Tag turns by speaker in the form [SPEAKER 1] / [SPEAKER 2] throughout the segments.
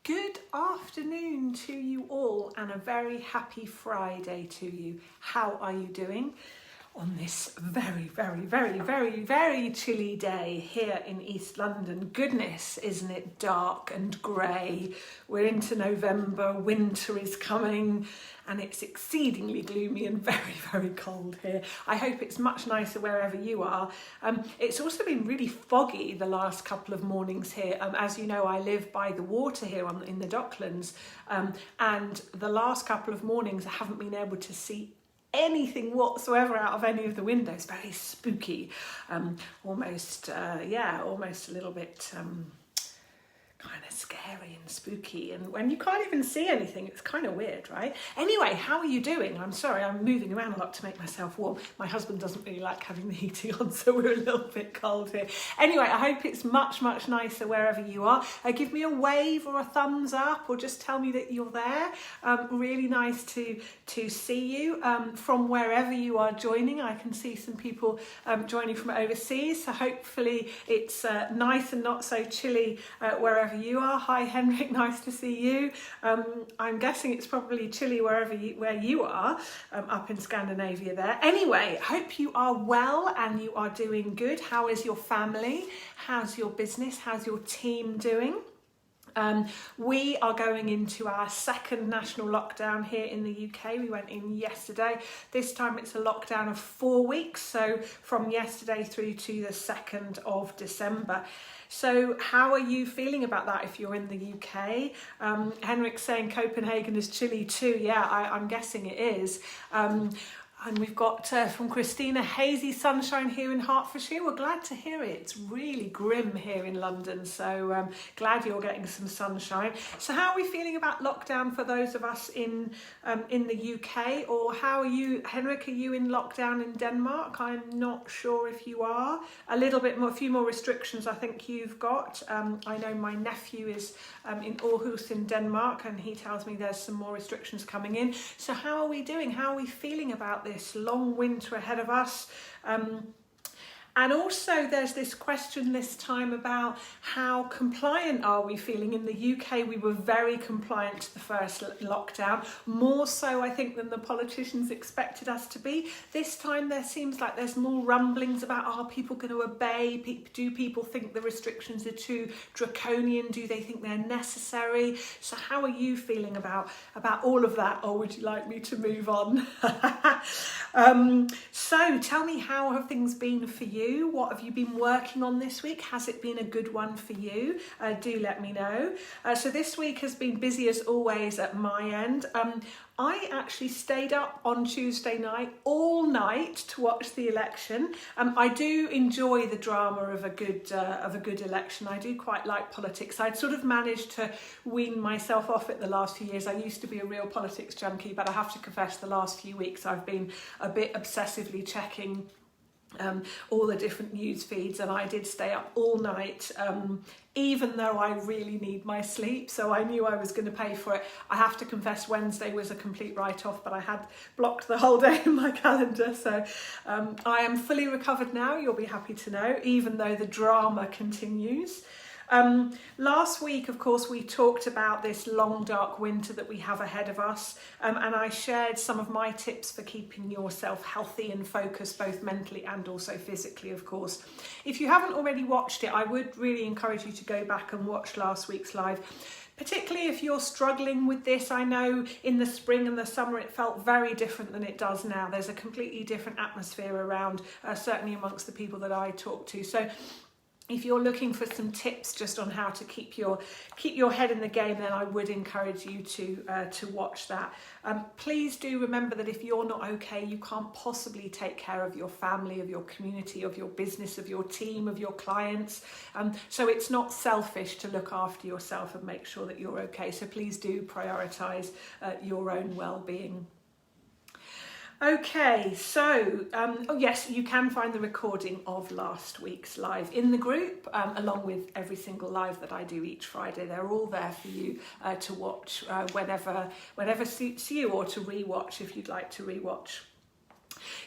[SPEAKER 1] Good afternoon to you all and a very happy Friday to you. How are you doing on this very chilly day here in East London? Goodness, isn't it dark and grey? We're into November, winter is coming and it's exceedingly gloomy and very cold here. I hope it's much nicer wherever you are. It's also been really foggy the last couple of mornings here. As you know, I live by the water here in the Docklands, and the last couple of mornings I haven't been able to see anything whatsoever out of any of the windows. Very spooky, almost a little bit kind of scary and spooky, and when you can't even see anything, it's kind of weird, right? Anyway, how are you doing? I'm sorry, I'm moving around a lot to make myself warm. My husband doesn't really like having the heating on, so we're a little bit cold here. Anyway, I hope it's much nicer wherever you are. Give me a wave or a thumbs up, or just tell me that you're there. Really nice to see you from wherever you are joining. I can see some people joining from overseas, so hopefully it's nice and not so chilly wherever you are. Hi Henrik, nice to see you. I'm guessing it's probably chilly where you are, up in Scandinavia there. Anyway, hope you are well and you are doing good. How is your family? How's your business? How's your team doing? We are going into our second national lockdown here in the UK. We went in yesterday. This time it's a lockdown of 4 weeks, so from yesterday through to the 2nd of December. So how are you feeling about that if you're in the UK? Henrik's saying Copenhagen is chilly too. Yeah, I'm guessing it is. And we've got from Christina, hazy sunshine here in Hertfordshire. We're glad to hear it. It's really grim here in London, so glad you're getting some sunshine. So how are we feeling about lockdown for those of us in the UK? Or how are you, Henrik, are you in lockdown in Denmark? I'm not sure if you are. A little bit more, a few more restrictions I think you've got. I know my nephew is in Aarhus in Denmark, and he tells me there's some more restrictions coming in. So how are we doing? How are we feeling about this long winter ahead of us? And also there's this question this time about how compliant are we feeling. In the UK, we were very compliant to the first lockdown, more so I think than the politicians expected us to be. This time there seems like there's more rumblings about, are people going to obey? Do people think the restrictions are too draconian? Do they think they're necessary? So how are you feeling about all of that? Or would you like me to move on? So tell me, how have things been for you? What have you been working on this week? Has it been a good one for you? Do let me know. So this week has been busy as always at my end. I actually stayed up on Tuesday night all night to watch the election. I do enjoy the drama of a good election. I do quite like politics. I'd sort of managed to wean myself off it the last few years. I used to be a real politics junkie, but I have to confess the last few weeks I've been a bit obsessively checking all the different news feeds, and I did stay up all night, even though I really need my sleep, so I knew I was going to pay for it. I have to confess Wednesday was a complete write-off, but I had blocked the whole day in my calendar, so I am fully recovered now, you'll be happy to know, even though the drama continues. Last week, of course, we talked about this long, dark winter that we have ahead of us, and I shared some of my tips for keeping yourself healthy and focused, both mentally and also physically, of course. If you haven't already watched it, I would really encourage you to go back and watch last week's live. Particularly if you're struggling with this. I know in the spring and the summer it felt very different than it does now. There's a completely different atmosphere around, certainly amongst the people that I talk to. So if you're looking for some tips just on how to keep your head in the game, then I would encourage you to watch that. Please do remember that if you're not okay, you can't possibly take care of your family, of your community, of your business, of your team, of your clients. So it's not selfish to look after yourself and make sure that you're okay. So please do prioritise your own well-being. Okay, so, oh yes, you can find the recording of last week's live in the group, along with every single live that I do each Friday. They're all there for you to watch whenever suits you, or to rewatch if you'd like to rewatch.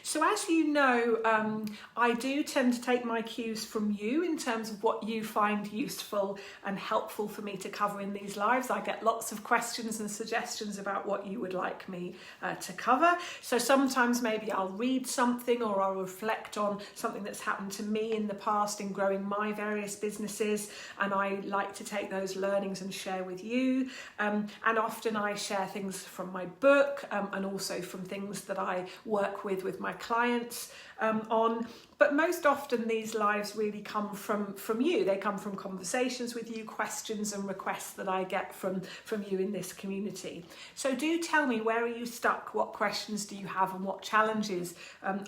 [SPEAKER 1] So as you know, I do tend to take my cues from you in terms of what you find useful and helpful for me to cover in these lives. I get lots of questions and suggestions about what you would like me to cover. So sometimes maybe I'll read something or I'll reflect on something that's happened to me in the past in growing my various businesses, and I like to take those learnings and share with you. And often I share things from my book and also from things that I work with my clients on. But most often these lives really come from you. They come from conversations with you, questions and requests that I get from you in this community. So do tell me, where are you stuck? What questions do you have, and what challenges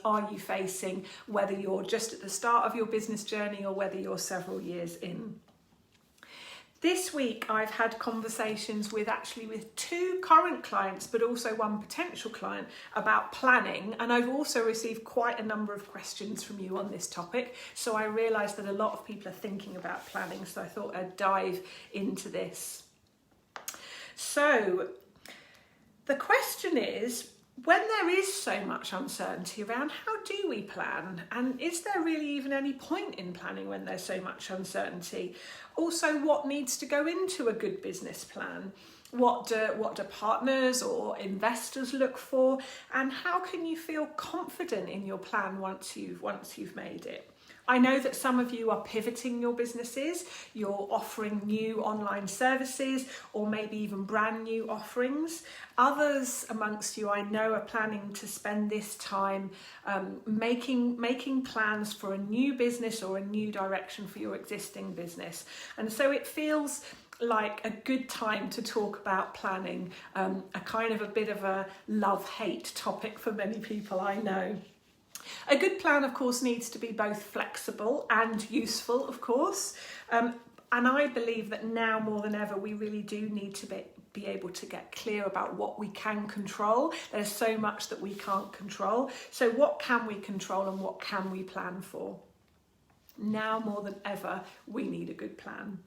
[SPEAKER 1] are you facing, whether you're just at the start of your business journey or whether you're several years in. This week I've had conversations with two current clients, but also one potential client, about planning, and I've also received quite a number of questions from you on this topic, so I realised that a lot of people are thinking about planning, so I thought I'd dive into this. So the question is, when there is so much uncertainty around, how do we plan? And is there really even any point in planning when there's so much uncertainty? Also, what needs to go into a good business plan? What do partners or investors look for? And how can you feel confident in your plan once you've made it? I know that some of you are pivoting your businesses, you're offering new online services or maybe even brand new offerings. Others amongst you I know are planning to spend this time making plans for a new business or a new direction for your existing business. And so it feels like a good time to talk about planning, a kind of a bit of a love-hate topic for many people, I know. A good plan, of course, needs to be both flexible and useful, of course. And I believe that now more than ever, we really do need to be able to get clear about what we can control. There's so much that we can't control. So what can we control and what can we plan for? Now more than ever, we need a good plan.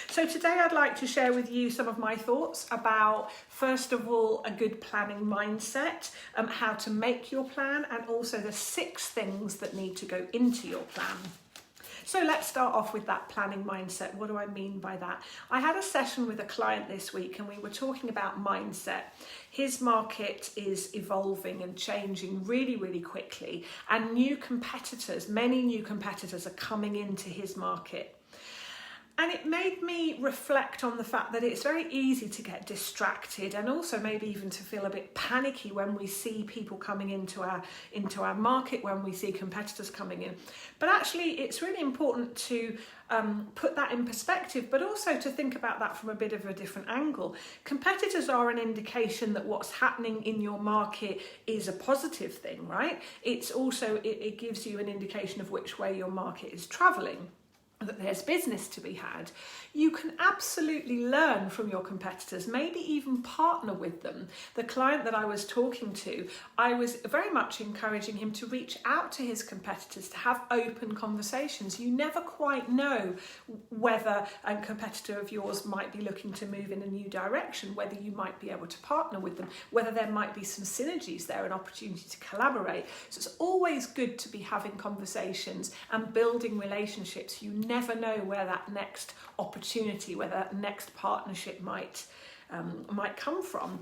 [SPEAKER 1] So today I'd like to share with you some of my thoughts about, first of all, a good planning mindset, how to make your plan, and also the 6 things that need to go into your plan. So let's start off with that planning mindset. What do I mean by that? I had a session with a client this week and we were talking about mindset. His market is evolving and changing really, really quickly, and many new competitors are coming into his market. And it made me reflect on the fact that it's very easy to get distracted and also maybe even to feel a bit panicky when we see people coming into our market, when we see competitors coming in. But actually, it's really important to put that in perspective, but also to think about that from a bit of a different angle. Competitors are an indication that what's happening in your market is a positive thing, right? It's also, it gives you an indication of which way your market is traveling, that there's business to be had. You can absolutely learn from your competitors, maybe even partner with them. The client that I was talking to, I was very much encouraging him to reach out to his competitors, to have open conversations. You never quite know whether a competitor of yours might be looking to move in a new direction, whether you might be able to partner with them, whether there might be some synergies there, an opportunity to collaborate. So it's always good to be having conversations and building relationships. You never know where that next opportunity, where that next partnership might come from.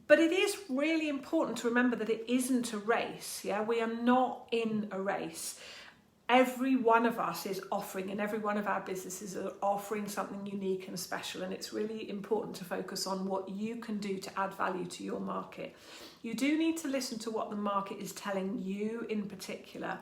[SPEAKER 1] But it is really important to remember that it isn't a race. Yeah, we are not in a race. Every one of us is offering, and every one of our businesses are offering something unique and special, and it's really important to focus on what you can do to add value to your market. You do need to listen to what the market is telling you in particular.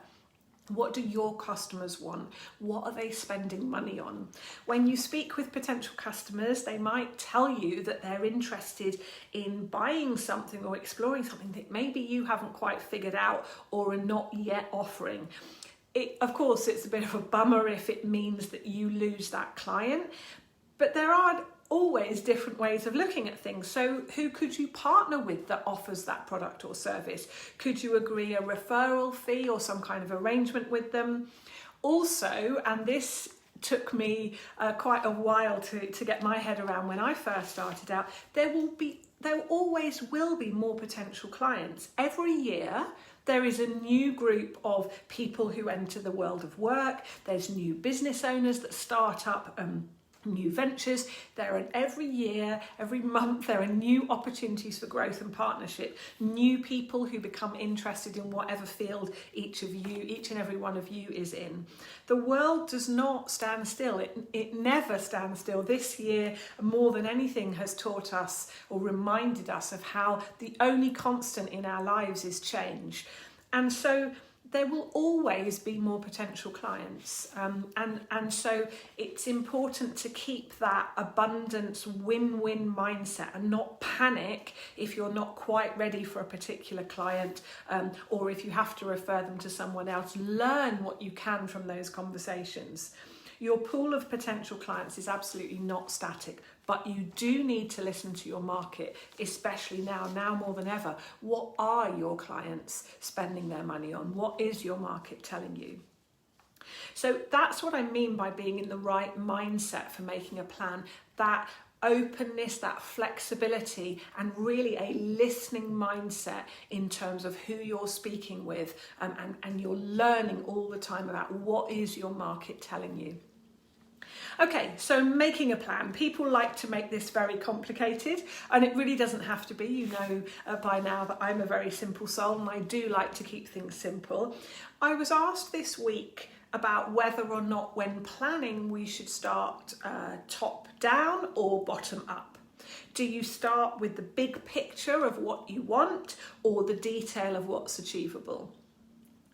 [SPEAKER 1] What do your customers want? What are they spending money on? When you speak with potential customers, they might tell you that they're interested in buying something or exploring something that maybe you haven't quite figured out or are not yet offering. Of course, it's a bit of a bummer if it means that you lose that client, but there are always different ways of looking at things. So who could you partner with that offers that product or service? Could you agree a referral fee or some kind of arrangement with them? Also, and this took me quite a while to get my head around when I first started out, there will be there always will be more potential clients. Every year, there is a new group of people who enter the world of work. There's new business owners that start up new ventures. Every year, every month, there are new opportunities for growth and partnership. New people who become interested in whatever field each and every one of you is in. The world does not stand still. It never stands still. This year, more than anything, has taught us or reminded us of how the only constant in our lives is change. And so there will always be more potential clients. And so it's important to keep that abundance win-win mindset and not panic if you're not quite ready for a particular client, or if you have to refer them to someone else. Learn what you can from those conversations. Your pool of potential clients is absolutely not static, but you do need to listen to your market, especially now more than ever. What are your clients spending their money on? What is your market telling you? So that's what I mean by being in the right mindset for making a plan. That openness, that flexibility, and really a listening mindset in terms of who you're speaking with, and you're learning all the time about what is your market telling you. Okay, so making a plan. People like to make this very complicated, and it really doesn't have to be. You know by now that I'm a very simple soul, and I do like to keep things simple. I was asked this week about whether or not when planning we should start top down or bottom up. Do you start with the big picture of what you want or the detail of what's achievable?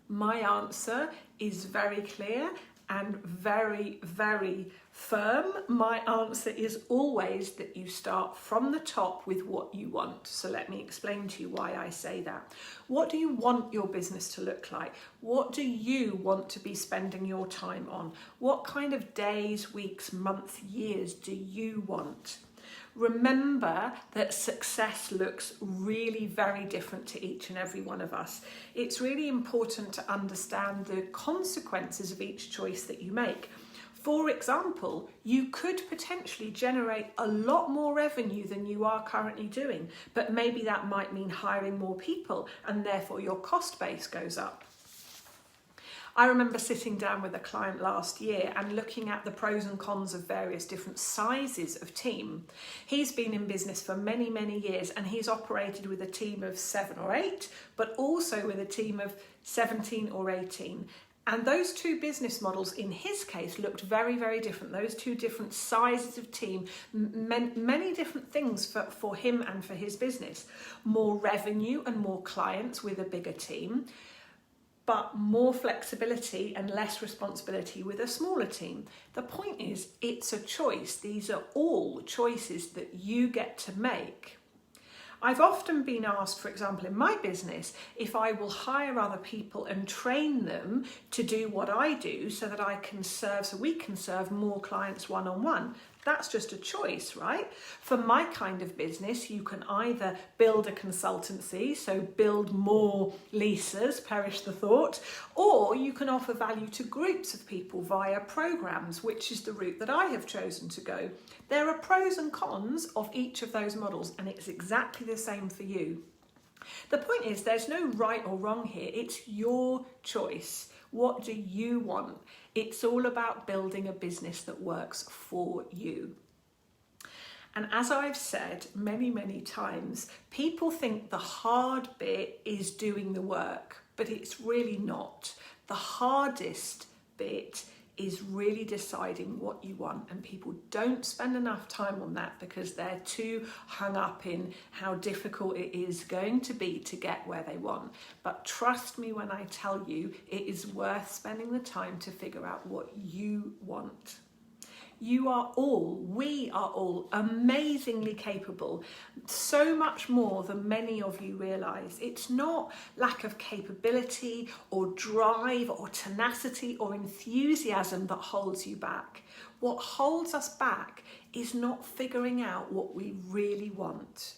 [SPEAKER 1] My answer is very clear and very, very firm. My answer is always that you start from the top with what you want. So let me explain to you why I say that. What do you want your business to look like? What do you want to be spending your time on? What kind of days, weeks, months, years do you want? Remember that success looks really very different to each and every one of us. It's really important to understand the consequences of each choice that you make. For example, you could potentially generate a lot more revenue than you are currently doing, but maybe that might mean hiring more people and therefore your cost base goes up. I remember sitting down with a client last year and looking at the pros and cons of various different sizes of team. He's been in business for many, many years, and he's operated with a team of 7 or 8, but also with a team of 17 or 18. And those two business models, in his case, looked very, very different. Those two different sizes of team meant many different things for him and for his business. More revenue and more clients with a bigger team, but more flexibility and less responsibility with a smaller team. The point is, it's a choice. These are all choices that you get to make. I've often been asked, for example, in my business, if I will hire other people and train them to do what I do so that we can serve more clients one-on-one. That's just a choice, right? For my kind of business, you can either build a consultancy, so build more leases, perish the thought, or you can offer value to groups of people via programs, which is the route that I have chosen to go. There are pros and cons of each of those models, and it's exactly the same for you. The point is, there's no right or wrong here. It's your choice. What do you want? It's all about building a business that works for you. And as I've said many, many times, people think the hard bit is doing the work, but it's really not. The hardest bit is really deciding what you want, and people don't spend enough time on that because they're too hung up in how difficult it is going to be to get where they want. But trust me when I tell you, it is worth spending the time to figure out what you want. We are all amazingly capable, so much more than many of you realise. It's not lack of capability or drive or tenacity or enthusiasm that holds you back. What holds us back is not figuring out what we really want.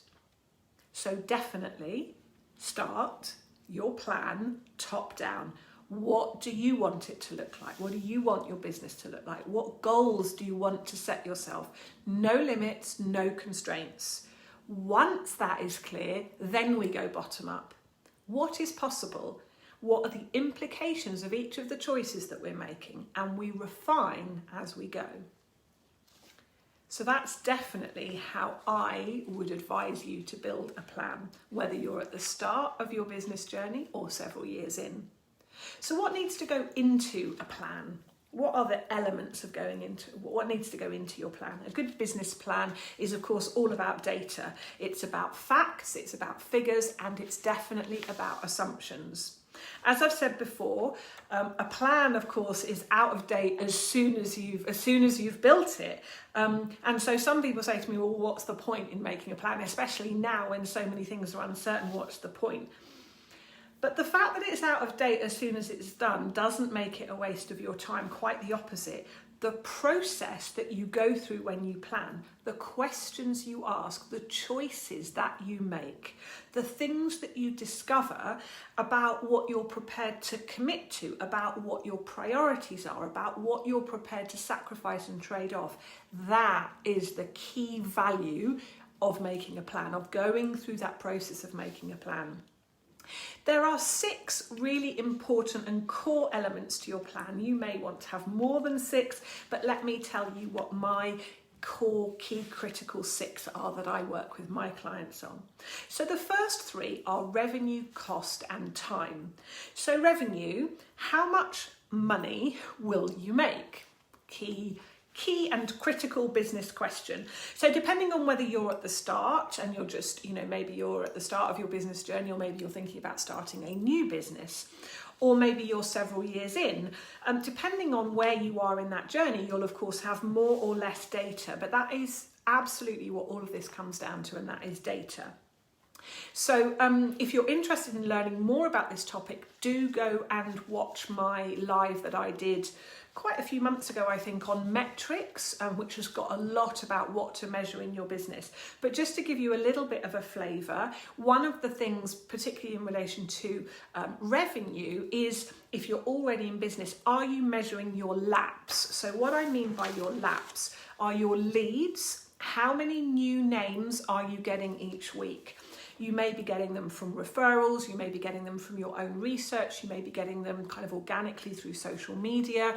[SPEAKER 1] So definitely start your plan top down. What do you want it to look like? What do you want your business to look like? What goals do you want to set yourself? No limits, no constraints. Once that is clear, then we go bottom up. What is possible? What are the implications of each of the choices that we're making? And we refine as we go. So that's definitely how I would advise you to build a plan, whether you're at the start of your business journey or several years in. So what needs to go into a plan? What are the elements of what needs to go into your plan? A good business plan is, of course, all about data. It's about facts, it's about figures, and it's definitely about assumptions. As I've said before, a plan, of course, is out of date as soon as you've built it. And so some people say to me, well, what's the point in making a plan? Especially now when so many things are uncertain, what's the point? But the fact that it's out of date as soon as it's done doesn't make it a waste of your time, quite the opposite. The process that you go through when you plan, the questions you ask, the choices that you make, the things that you discover about what you're prepared to commit to, about what your priorities are, about what you're prepared to sacrifice and trade off, that is the key value of making a plan, of going through that process of making a plan. There are 6 really important and core elements to your plan. You may want to have more than 6, but let me tell you what my core key critical 6 are that I work with my clients on. So the first 3 are revenue, cost and time. So revenue, how much money will you make? Key and critical business question. So depending on whether you're at the start and you're just, maybe you're at the start of your business journey, or maybe you're thinking about starting a new business, or maybe you're several years in, depending on where you are in that journey, you'll of course have more or less data, but that is absolutely what all of this comes down to, and that is data. So if you're interested in learning more about this topic, do go and watch my live that I did quite a few months ago, I think, on metrics, which has got a lot about what to measure in your business. But just to give you a little bit of a flavour, one of the things, particularly in relation to revenue, is if you're already in business, are you measuring your laps? So what I mean by your laps are your leads. How many new names are you getting each week? You may be getting them from referrals, you may be getting them from your own research, you may be getting them kind of organically through social media.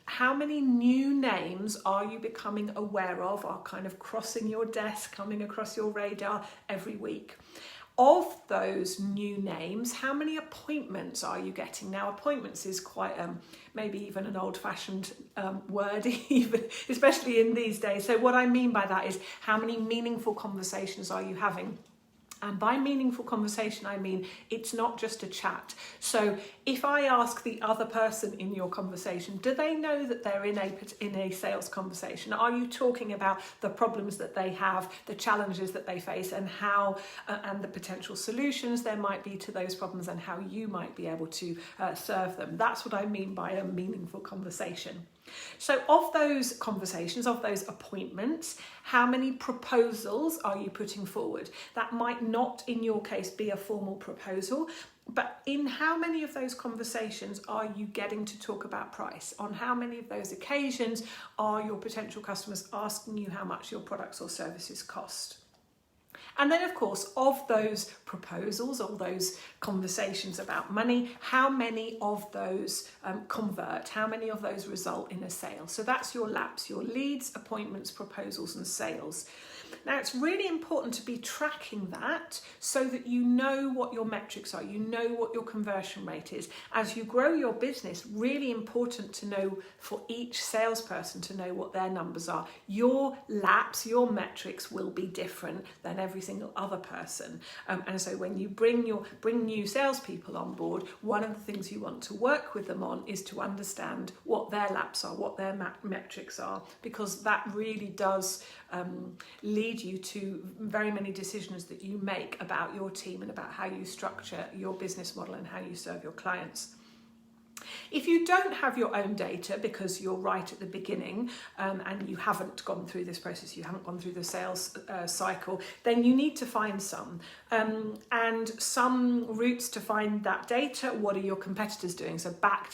[SPEAKER 1] How many new names are you becoming aware of, are kind of crossing your desk, coming across your radar every week? Of those new names, how many appointments are you getting? Now, appointments is quite maybe even an old-fashioned word, even especially in these days. So what I mean by that is, how many meaningful conversations are you having? And by meaningful conversation, I mean it's not just a chat. So if I ask the other person in your conversation, do they know that they're in a sales conversation? Are you talking about the problems that they have, the challenges that they face, and how and the potential solutions there might be to those problems, and how you might be able to serve them? That's what I mean by a meaningful conversation. So of those conversations, of those appointments, how many proposals are you putting forward? That might not, in your case, be a formal proposal, but in how many of those conversations are you getting to talk about price? On how many of those occasions are your potential customers asking you how much your products or services cost? And then, of course, of those proposals, all those conversations about money, how many of those convert? How many of those result in a sale? So that's your laps, your leads, appointments, proposals, and sales. Now, it's really important to be tracking that so that you know what your metrics are, you know what your conversion rate is. As you grow your business, really important to know for each salesperson to know what their numbers are. Your laps, your metrics will be different than every single other person. And so when you bring new salespeople on board, one of the things you want to work with them on is to understand what their laps are, what their metrics are, because that really does lead you to very many decisions that you make about your team and about how you structure your business model and how you serve your clients. If you don't have your own data because you're right at the beginning and you haven't gone through this process, you haven't gone through the sales cycle, then you need to find some. And some routes to find that data, what are your competitors doing? So back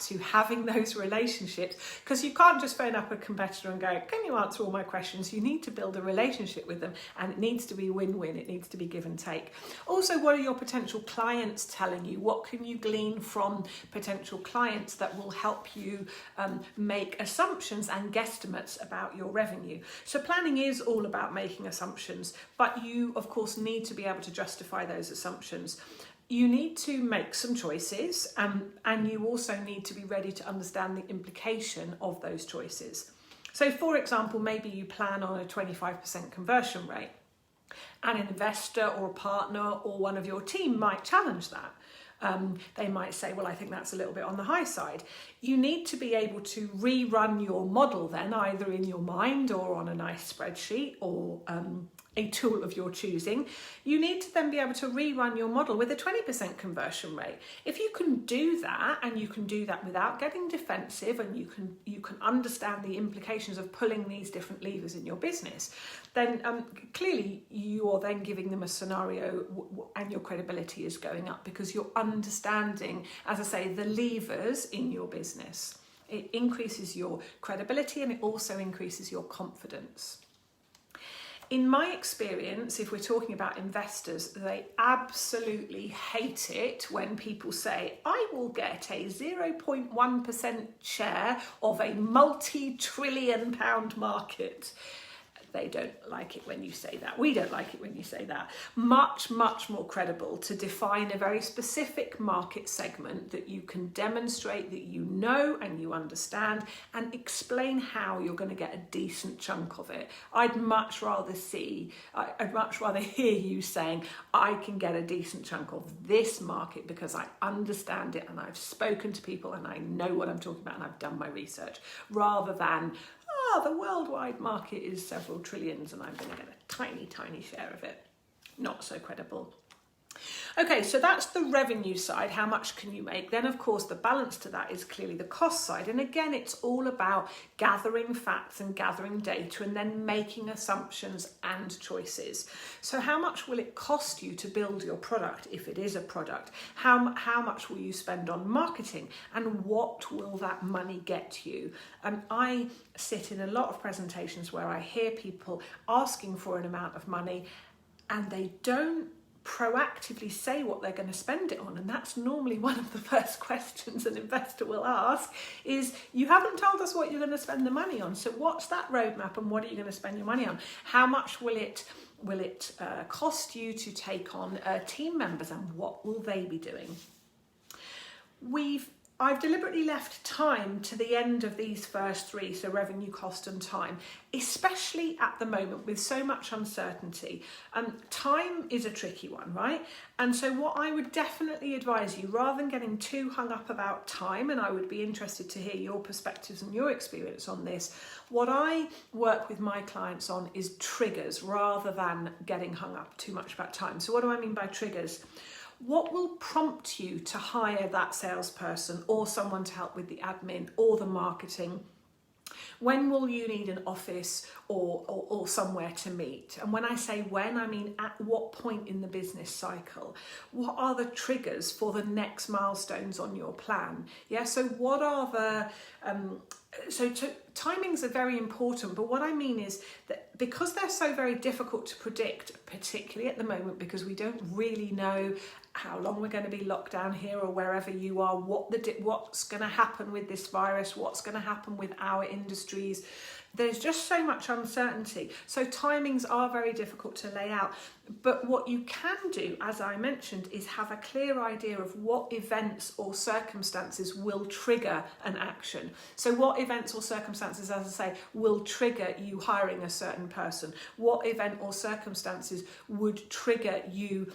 [SPEAKER 1] to having those relationships, because you can't just phone up a competitor and go, can you answer all my questions? You need to build a relationship with them, and it needs to be win-win. It needs to be give and take. Also, what are your potential clients telling you? What can you glean from potential clients that will help you make assumptions and guesstimates about your revenue? So planning is all about making assumptions, but you of course need to be able to justify those assumptions. You need to make some choices, and you also need to be ready to understand the implication of those choices. So for example, maybe you plan on a 25% conversion rate, and an investor or a partner or one of your team might challenge that. They might say, well, I think that's a little bit on the high side. You need to be able to rerun your model then, either in your mind or on a nice spreadsheet or a tool of your choosing. You need to then be able to rerun your model with a 20% conversion rate. If you can do that, and you can do that without getting defensive, and you can understand the implications of pulling these different levers in your business, then clearly you are then giving them a scenario and your credibility is going up because you're understanding, as I say, the levers in your business. It increases your credibility and it also increases your confidence. In my experience, if we're talking about investors, they absolutely hate it when people say, I will get a 0.1% share of a multi-trillion pound market. They don't like it when you say that. We don't like it when you say that. Much, much more credible to define a very specific market segment that you can demonstrate that you know and you understand, and explain how you're going to get a decent chunk of it. I'd much rather hear you saying, I can get a decent chunk of this market because I understand it and I've spoken to people and I know what I'm talking about and I've done my research, rather than, the worldwide market is several trillions and I'm going to get a tiny, tiny share of it. Not so credible. Okay, so that's the revenue side. How much can you make? Then, of course, the balance to that is clearly the cost side. And again, it's all about gathering facts and gathering data and then making assumptions and choices. So how much will it cost you to build your product, if it is a product? How much will you spend on marketing? And what will that money get you? I sit in a lot of presentations where I hear people asking for an amount of money and they don't proactively say what they're going to spend it on, and that's normally one of the first questions an investor will ask is, you haven't told us what you're going to spend the money on, so what's that roadmap and what are you going to spend your money on? How much will it cost you to take on team members, and what will they be doing? I've deliberately left time to the end of these first three, so revenue, cost and time, especially at the moment with so much uncertainty. Time is a tricky one, right? And so what I would definitely advise you, rather than getting too hung up about time, and I would be interested to hear your perspectives and your experience on this, what I work with my clients on is triggers rather than getting hung up too much about time. So what do I mean by triggers? What will prompt you to hire that salesperson or someone to help with the admin or the marketing? When will you need an office or somewhere to meet? And when I say when, I mean at what point in the business cycle? What are the triggers for the next milestones on your plan? Yeah, so what are the... timings are very important, but what I mean is that because they're so very difficult to predict, particularly at the moment, because we don't really know how long we're going to be locked down here or wherever you are, what's going to happen with this virus, what's going to happen with our industries. There's just so much uncertainty. So timings are very difficult to lay out. But what you can do, as I mentioned, is have a clear idea of what events or circumstances will trigger an action. So what events or circumstances, as I say, will trigger you hiring a certain person? What event or circumstances would trigger you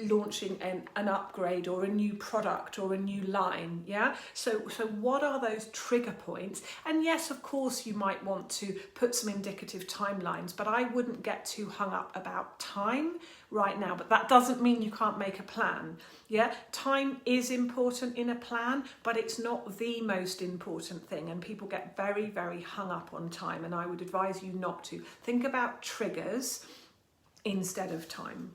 [SPEAKER 1] launching an upgrade or a new product or a new line? Yeah. So what are those trigger points? And yes, of course, you might want want to put some indicative timelines, but I wouldn't get too hung up about time right now. But that doesn't mean you can't make a plan. Yeah, time is important in a plan, but it's not the most important thing. And people get very, very hung up on time. And I would advise you not to. Think about triggers instead of time.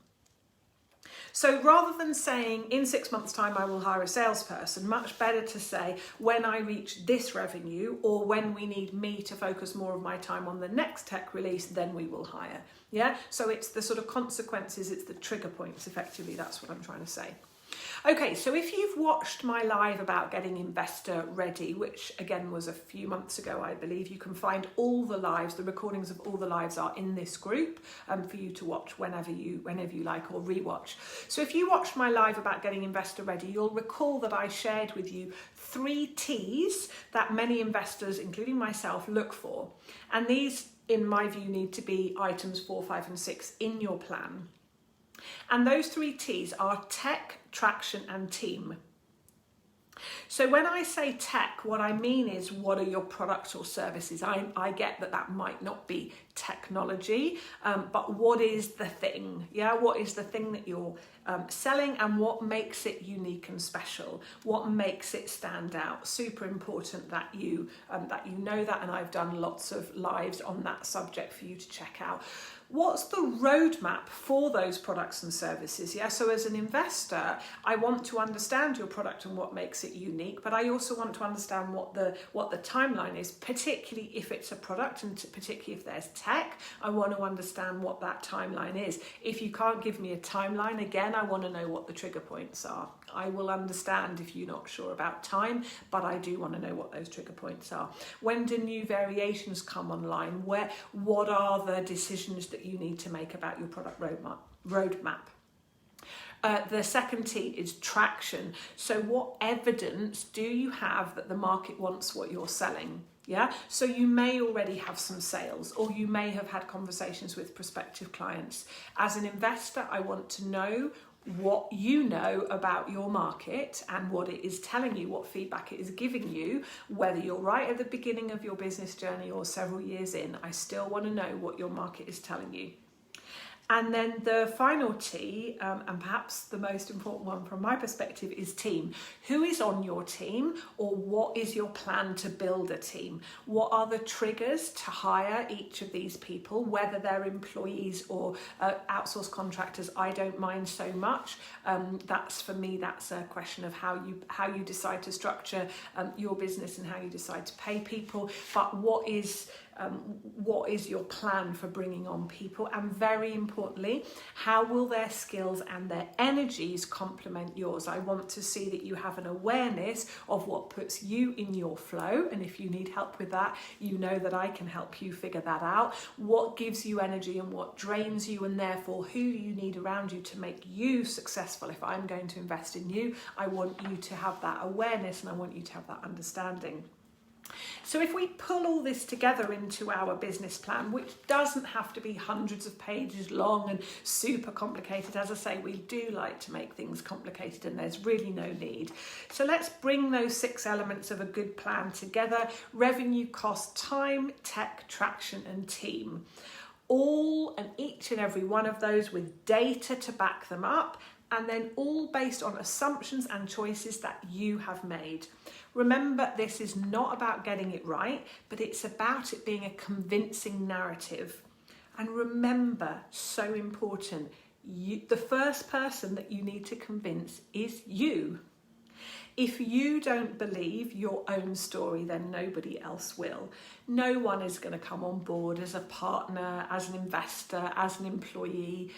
[SPEAKER 1] So rather than saying in 6 months' time I will hire a salesperson, much better to say when I reach this revenue, or when we need me to focus more of my time on the next tech release, then we will hire. Yeah, so it's the sort of consequences, it's the trigger points, effectively. That's what I'm trying to say. Okay, so if you've watched my live about getting investor ready, which again was a few months ago, I believe, you can find all the lives, the recordings of all the lives are in this group for you to watch whenever you like, or rewatch. So if you watched my live about getting investor ready, you'll recall that I shared with you 3 T's that many investors, including myself, look for. And these, in my view, need to be items 4, 5 and 6 in your plan. And those 3 T's are tech, traction and team. So when I say tech, what I mean is, what are your products or services? I get that might not be technology, but what is the thing? Yeah, what is the thing that you're selling, and what makes it unique and special? What makes it stand out? Super important that you know that, and I've done lots of lives on that subject for you to check out. What's the roadmap for those products and services? Yeah, so as an investor, I want to understand your product and what makes it unique, but I also want to understand what the timeline is, particularly if it's a product, and particularly if there's tech. I want to understand what that timeline is. If you can't give me a timeline, again, I want to know what the trigger points are. I will understand if you're not sure about time, but I do want to know what those trigger points are. When do new variations come online? What are the decisions that you need to make about your product roadmap? The second T is traction. So what evidence do you have that the market wants what you're selling? Yeah, so you may already have some sales, or you may have had conversations with prospective clients. As an investor, I want to know what you know about your market and what it is telling you, what feedback it is giving you, whether you're right at the beginning of your business journey or several years in. I still want to know what your market is telling you. And then the final T, and perhaps the most important one from my perspective, is team. Who is on your team, or what is your plan to build a team? What are the triggers to hire each of these people, whether they're employees or outsourced contractors? I don't mind so much. For me, that's a question of how you decide to structure your business and how you decide to pay people. But what is your plan for bringing on people? And very importantly, how will their skills and their energies complement yours? I want to see that you have an awareness of what puts you in your flow, and if you need help with that, you know that I can help you figure that out. What gives you energy and what drains you, and therefore who you need around you to make you successful. If I'm going to invest in you, I want you to have that awareness, and I want you to have that understanding. So if we pull all this together into our business plan, which doesn't have to be hundreds of pages long and super complicated, as I say, we do like to make things complicated, and there's really no need. So let's bring those 6 elements of a good plan together: revenue, cost, time, tech, traction and team. All and each and every one of those with data to back them up, and then all based on assumptions and choices that you have made. Remember, this is not about getting it right, but it's about it being a convincing narrative. And remember, so important, the first person that you need to convince is you. If you don't believe your own story, then nobody else will. No one is going to come on board as a partner, as an investor, as an employee,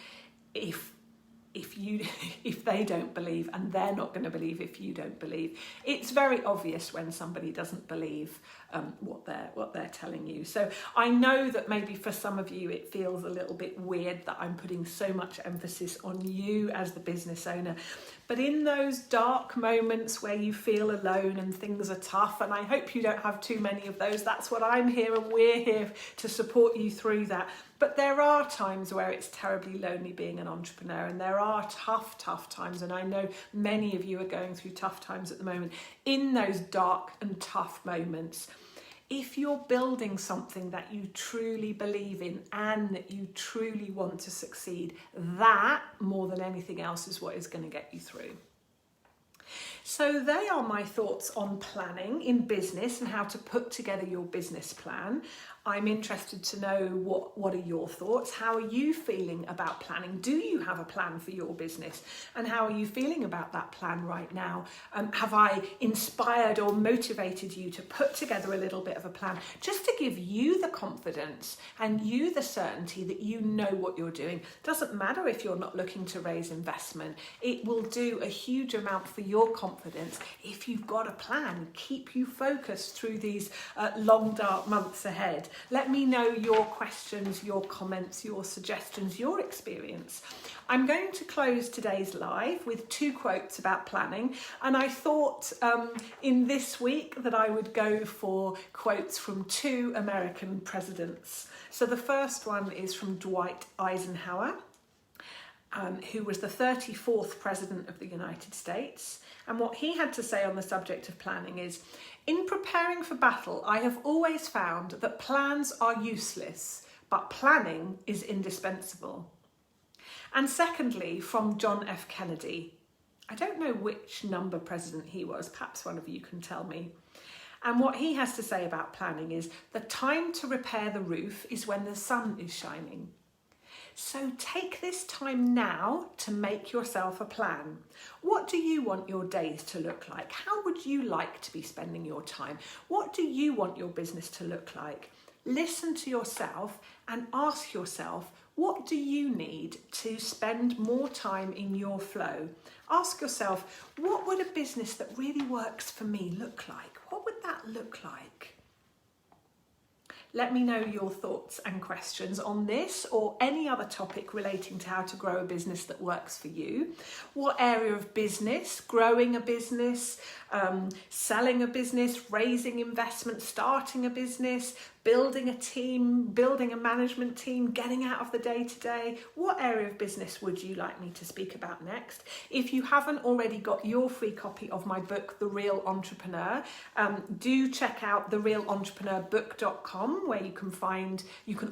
[SPEAKER 1] if they don't believe, and they're not going to believe if you don't believe. It's very obvious when somebody doesn't believe what they're telling you. So I know that maybe for some of you it feels a little bit weird that I'm putting so much emphasis on you as the business owner. But in those dark moments where you feel alone and things are tough, and I hope you don't have too many of those, that's what I'm here, and we're here to support you through that. But there are times where it's terribly lonely being an entrepreneur, and there are tough times, and I know many of you are going through tough times at the moment. In those dark and tough moments, If you're building something that you truly believe in and that you truly want to succeed, that, more than anything else, is what is going to get you through. So they are my thoughts on planning in business and how to put together your business plan. I'm interested to know what are your thoughts? How are you feeling about planning? Do you have a plan for your business? And how are you feeling about that plan right now? Have I inspired or motivated you to put together a little bit of a plan just to give you the confidence and you the certainty that you know what you're doing? Doesn't matter if you're not looking to raise investment. It will do a huge amount for your confidence if you've got a plan. Keep you focused through these long, dark months ahead. Let me know your questions, your comments, your suggestions, your experience. I'm going to close today's live with 2 quotes about planning, and I thought in this week that I would go for quotes from 2 American presidents. So the first one is from Dwight Eisenhower, who was the 34th President of the United States. And what he had to say on the subject of planning is, "In preparing for battle, I have always found that plans are useless, but planning is indispensable." And secondly, from John F. Kennedy. I don't know which number president he was, perhaps one of you can tell me. And what he has to say about planning is, "The time to repair the roof is when the sun is shining." So take this time now to make yourself a plan. What do you want your days to look like? How would you like to be spending your time? What do you want your business to look like? Listen to yourself and ask yourself, what do you need to spend more time in your flow? Ask yourself, what would a business that really works for me look like? What would that look like? Let me know your thoughts and questions on this or any other topic relating to how to grow a business that works for you. What area of business, growing a business, selling a business, raising investment, starting a business, building a team, building a management team, getting out of the day-to-day. What area of business would you like me to speak about next? If you haven't already got your free copy of my book, The Real Entrepreneur, do check out therealentrepreneur.book.com where you can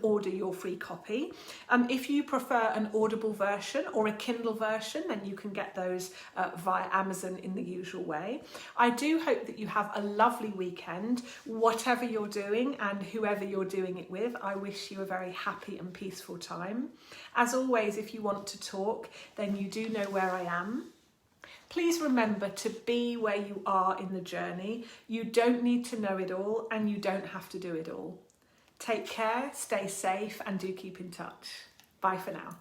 [SPEAKER 1] order your free copy. If you prefer an Audible version or a Kindle version, then you can get those via Amazon in the usual way. I do hope that you have a lovely weekend, whatever you're doing and whoever you're doing it with. I wish you a very happy and peaceful time. As always, if you want to talk, then you do know where I am. Please remember to be where you are in the journey. You don't need to know it all and you don't have to do it all. Take care, stay safe, and do keep in touch. Bye for now.